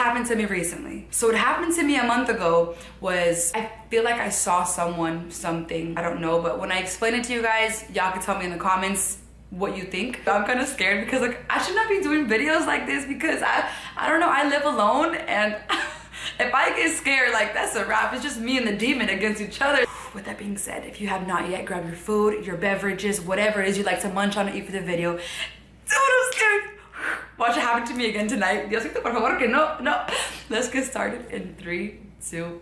happened to me recently. So what happened to me a month ago was, I feel like I saw someone, something, I don't know, but when I explain it to you guys, y'all can tell me in the comments what you think. I'm kind of scared because like I should not be doing videos like this because I don't know, I live alone, and if I get scared, like that's a wrap. It's just me and the demon against each other. With that being said, if you have not yet, grab your food, your beverages, whatever it is you like to munch on and eat for the video. Dude, I'm scared. Watch it happen to me again tonight. Diosito, por favor, que no. Let's get started in 3, 2, 1.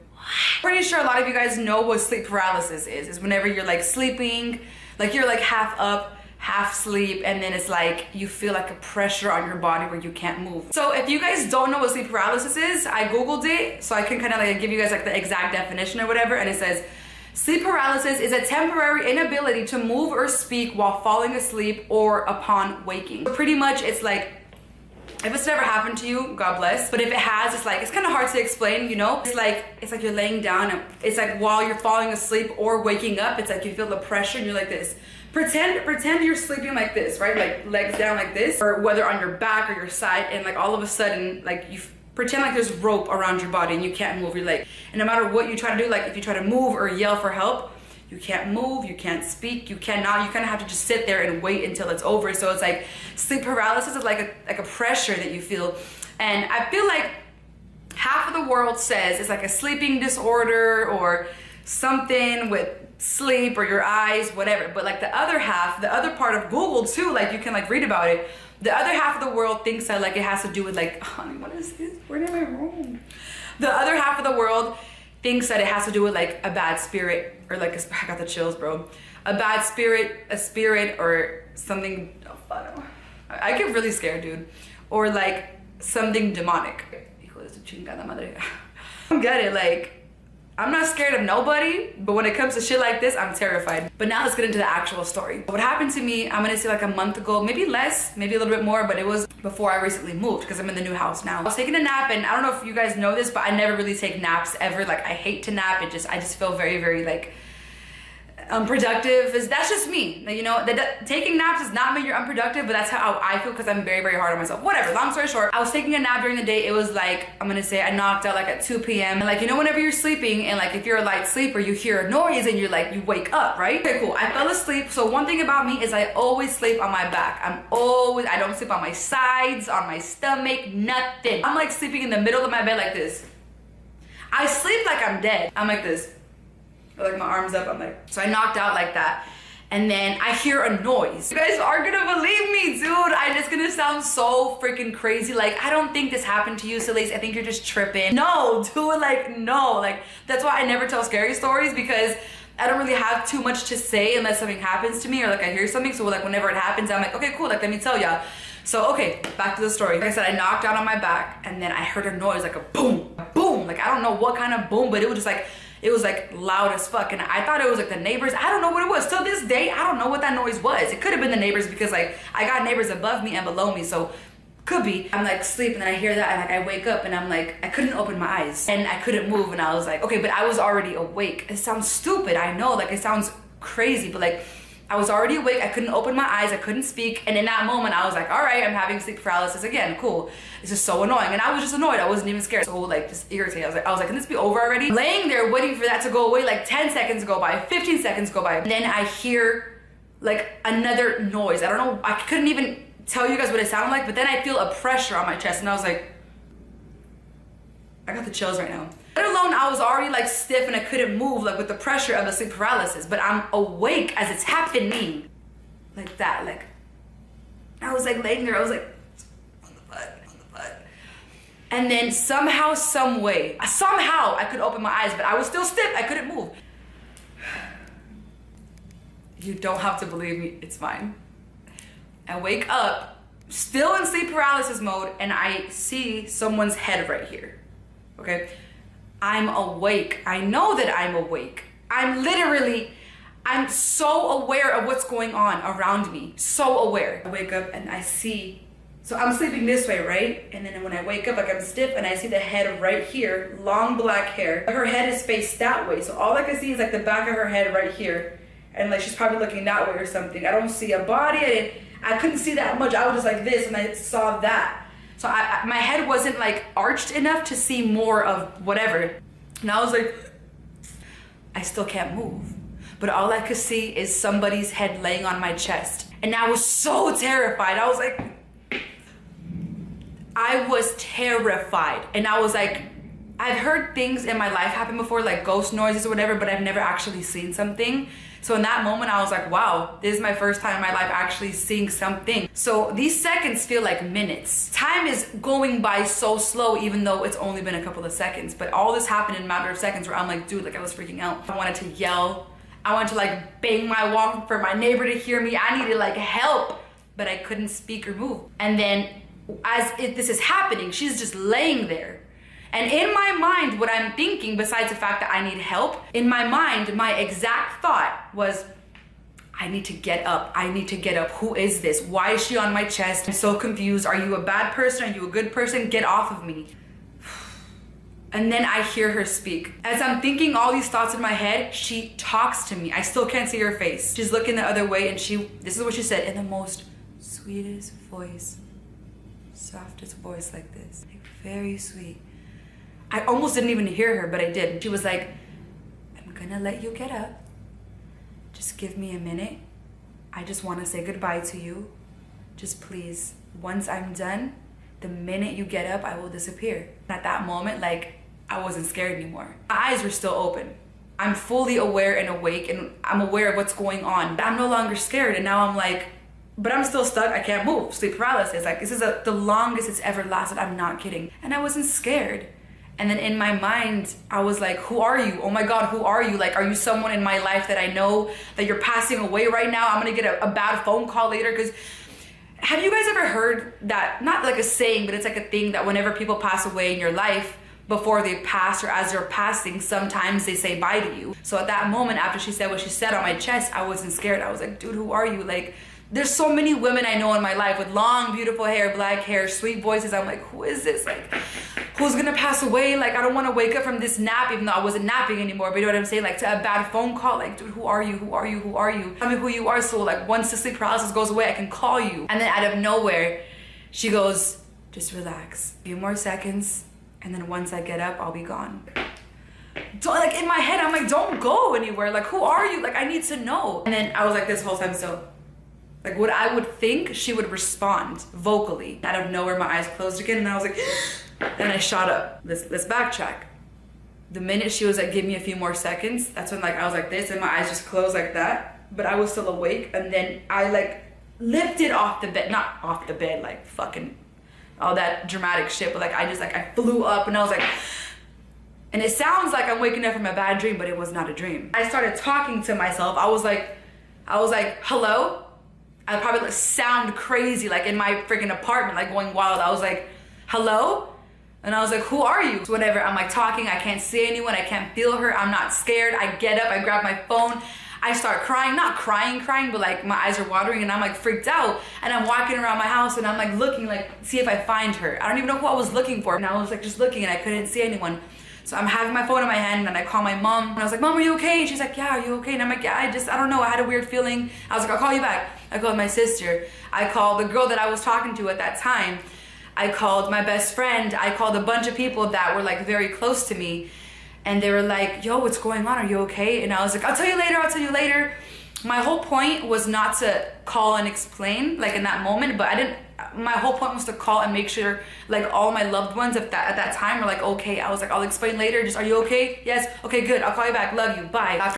Pretty sure a lot of you guys know what sleep paralysis is. It's whenever you're like sleeping, like you're like half up, half sleep, and then it's like you feel like a pressure on your body where you can't move. So if you guys don't know what sleep paralysis is, I googled it so I can kind of like give you guys like the exact definition or whatever, and it says sleep paralysis is a temporary inability to move or speak while falling asleep or upon waking. So pretty much it's like, if it's never happened to you, God bless. But if it has, it's like, it's kind of hard to explain, you know? It's like you're laying down and it's like while you're falling asleep or waking up, it's like you feel the pressure and you're like this. Pretend you're sleeping like this, right? Like legs down like this, or whether on your back or your side, and like all of a sudden, like you pretend like there's rope around your body and you can't move your leg. And no matter what you try to do, like if you try to move or yell for help, you can't move, you can't speak, you kind of have to just sit there and wait until it's over. So it's like sleep paralysis is like a pressure that you feel. And I feel like half of the world says it's like a sleeping disorder or something with sleep or your eyes, whatever. But like the other half, the other part of Google too, like you can like read about it. The other half of the world thinks that like it has to do with like, honey, what is this? Where did my room? The other half of the world thinks that it has to do with like a bad spirit, or like I got the chills, bro. A bad spirit, a spirit, or something. Oh, I get really scared, dude. Or like something demonic. Hijo de su chingada madre. I don't get it. Like, I'm not scared of nobody, but when it comes to shit like this, I'm terrified. But now let's get into the actual story. What happened to me, I'm gonna say like a month ago, maybe less, maybe a little bit more, but it was before I recently moved because I'm in the new house now. I was taking a nap, and I don't know if you guys know this, but I never really take naps ever. Like I hate to nap. I just feel very, very like unproductive. That's just me. You know, taking naps does not mean you're unproductive, but that's how I feel because I'm very, very hard on myself. Whatever, long story short, I was taking a nap during the day. It was like, I'm gonna say I knocked out like at 2 p.m. And like, you know, whenever you're sleeping and like if you're a light sleeper, you hear a noise and you're like, you wake up, right? Okay, cool. I fell asleep. So one thing about me is I always sleep on my back. I don't sleep on my sides, on my stomach, nothing. I'm like sleeping in the middle of my bed like this. I sleep like I'm dead. I'm like this. Like my arms up, I'm like, so I knocked out like that. And then I hear a noise. You guys aren't gonna believe me, dude. It's gonna sound so freaking crazy. Like, I don't think this happened to you, Celeste. I think you're just tripping. No, dude, like, no. Like, that's why I never tell scary stories, because I don't really have too much to say unless something happens to me or like I hear something. So like whenever it happens, I'm like, okay, cool, like let me tell y'all. So, okay, back to the story. Like I said, I knocked out on my back and then I heard a noise, like a boom, boom. Like, I don't know what kind of boom, but it was just like, it was like loud as fuck, and I thought it was like the neighbors. I don't know what it was. Till this day, I don't know what that noise was. It could have been the neighbors because like I got neighbors above me and below me, so could be. I'm like sleeping and I hear that and like I wake up and I'm like, I couldn't open my eyes and I couldn't move, and I was like, okay, but I was already awake. It sounds stupid, I know, like it sounds crazy, but like I was already awake. I couldn't open my eyes, I couldn't speak, and in that moment I was like, all right, I'm having sleep paralysis again, cool. It's just so annoying, and I was just annoyed. I wasn't even scared, so like just irritated. I was like, can this be over already? Laying there waiting for that to go away, like 10 seconds go by, 15 seconds go by, and then I hear like another noise. I don't know, I couldn't even tell you guys what it sounded like, but then I feel a pressure on my chest, and I was like, I got the chills right now. Let alone I was already like stiff and I couldn't move, like with the pressure of the sleep paralysis, but I'm awake as it's happening. Like that, like, I was like laying there, I was like, on the butt. And then somehow, some way, somehow I could open my eyes, but I was still stiff, I couldn't move. You don't have to believe me, it's fine. I wake up, still in sleep paralysis mode, and I see someone's head right here, okay? I'm awake. I know that I'm awake. I'm so aware of what's going on around me. So aware. I wake up and I see, so I'm sleeping this way, right? And then when I wake up, like I'm stiff and I see the head right here, long black hair. Her head is faced that way. So all I can see is like the back of her head right here. And like she's probably looking that way or something. I don't see a body. I couldn't see that much. I was just like this and I saw that. So my head wasn't like arched enough to see more of whatever. And I was like, I still can't move. But all I could see is somebody's head laying on my chest. And I was so terrified. I was terrified. And I was like, I've heard things in my life happen before, like ghost noises or whatever, but I've never actually seen something. So in that moment, I was like, wow, this is my first time in my life actually seeing something. So these seconds feel like minutes. Time is going by so slow, even though it's only been a couple of seconds. But all this happened in a matter of seconds where I'm like, dude, like I was freaking out. I wanted to yell. I wanted to like bang my wall for my neighbor to hear me. I needed like help, but I couldn't speak or move. And then this is happening, she's just laying there. And in my mind, what I'm thinking, besides the fact that I need help, in my mind, my exact thought was, I need to get up. I need to get up. Who is this? Why is she on my chest? I'm so confused. Are you a bad person? Are you a good person? Get off of me. And then I hear her speak. As I'm thinking all these thoughts in my head, she talks to me. I still can't see her face. She's looking the other way, and this is what she said in the most sweetest voice, softest voice like this, like very sweet. I almost didn't even hear her, but I did. She was like, I'm gonna let you get up. Just give me a minute. I just wanna say goodbye to you. Just please, once I'm done, the minute you get up, I will disappear. At that moment, like, I wasn't scared anymore. My eyes were still open. I'm fully aware and awake, and I'm aware of what's going on. I'm no longer scared, and now I'm like, but I'm still stuck, I can't move. Sleep paralysis, like this is the longest it's ever lasted, I'm not kidding. And I wasn't scared. And then in my mind, I was like, who are you? Oh my God, who are you? Like, are you someone in my life that I know that you're passing away right now? I'm gonna get a bad phone call later. Because have you guys ever heard that, not like a saying, but it's like a thing that whenever people pass away in your life, before they pass or as they're passing, sometimes they say bye to you. So at that moment, after she said what she said on my chest, I wasn't scared. I was like, dude, who are you? Like, there's so many women I know in my life with long, beautiful hair, black hair, sweet voices. I'm like, who is this? Like, who's gonna pass away? Like, I don't wanna wake up from this nap, even though I wasn't napping anymore, but you know what I'm saying? Like, to a bad phone call, like, dude, who are you? Who are you? Who are you? Tell me who you are, so like, once the sleep paralysis goes away, I can call you. And then out of nowhere, she goes, just relax. A few more seconds, and then once I get up, I'll be gone. Like, in my head, I'm like, don't go anywhere. Like, who are you? Like, I need to know. And then I was like this whole time still. Like, what I would think she would respond vocally. Out of nowhere, my eyes closed again, and I was like, and I shot up. Let's backtrack. The minute she was like, give me a few more seconds, that's when like I was like this, and my eyes just closed like that, but I was still awake. And then I like lifted off the bed, not off the bed, like fucking all that dramatic shit, but like I flew up, and I was like, and it sounds like I'm waking up from a bad dream, but it was not a dream. I started talking to myself. I was like, hello? I probably like sound crazy, like in my freaking apartment, like going wild. I was like, hello? And I was like, who are you? So whatever, I'm like talking, I can't see anyone, I can't feel her, I'm not scared. I get up, I grab my phone, I start crying, not crying, but like my eyes are watering, and I'm like freaked out. And I'm walking around my house, and I'm like looking, like, see if I find her. I don't even know who I was looking for. And I was like just looking, and I couldn't see anyone. So I'm having my phone in my hand, and I call my mom, and I was like, Mom, are you okay? And she's like, yeah, are you okay? And I'm like, yeah, I don't know, I had a weird feeling. I was like, I'll call you back. I called my sister. I called the girl that I was talking to at that time. I called my best friend. I called a bunch of people that were like very close to me. And they were like, yo, what's going on? Are you okay? And I was like, I'll tell you later. My whole point was not to call and explain, like in that moment, but my whole point was to call and make sure like all my loved ones at that time were like, okay. I was like, I'll explain later. Just, are you okay? Yes. Okay, good. I'll call you back. Love you. Bye.